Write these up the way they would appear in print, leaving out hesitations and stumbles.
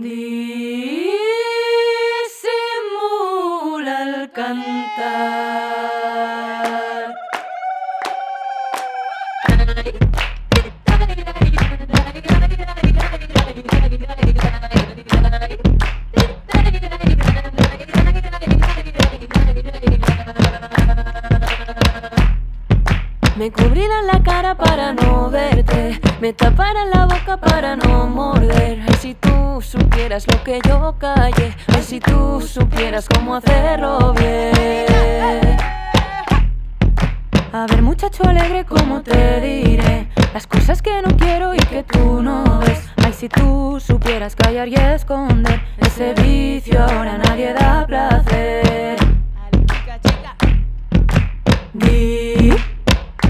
Disimula al cantar. Me cubrirán la cara para no verte, me taparán la boca para no morder. Ay, si tú supieras lo que yo callé, ay, si tú supieras cómo hacerlo bien. A ver, muchacho alegre, ¿cómo te diré las cosas que no quiero y que tú no ves? Ay, si tú supieras callar y esconder ese vicio, ahora nadie da placer.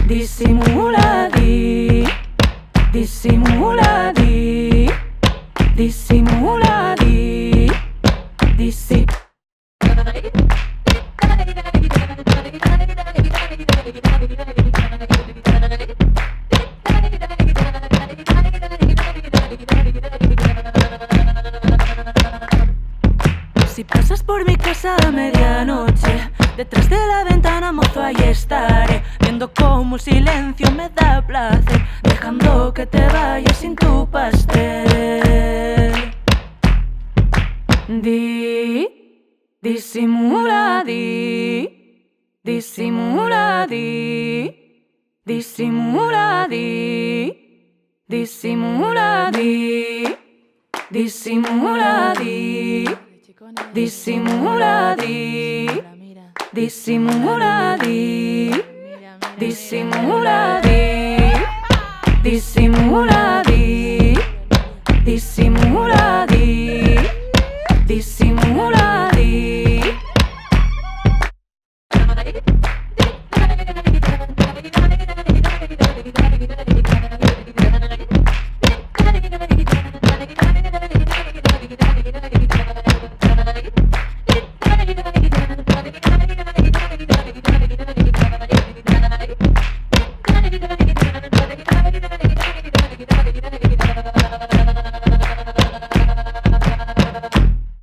Disimula, disimula, disimula, Si pasas por mi casa a medianoche, detrás de la ventana, mozo, ahí estaré, viendo cómo el silencio me da placer, dejando que te vayas sin tu pastel. Disimula, disimula, disimula, disimula, disimula, disimula, disimula, disimula, disimula, disimula,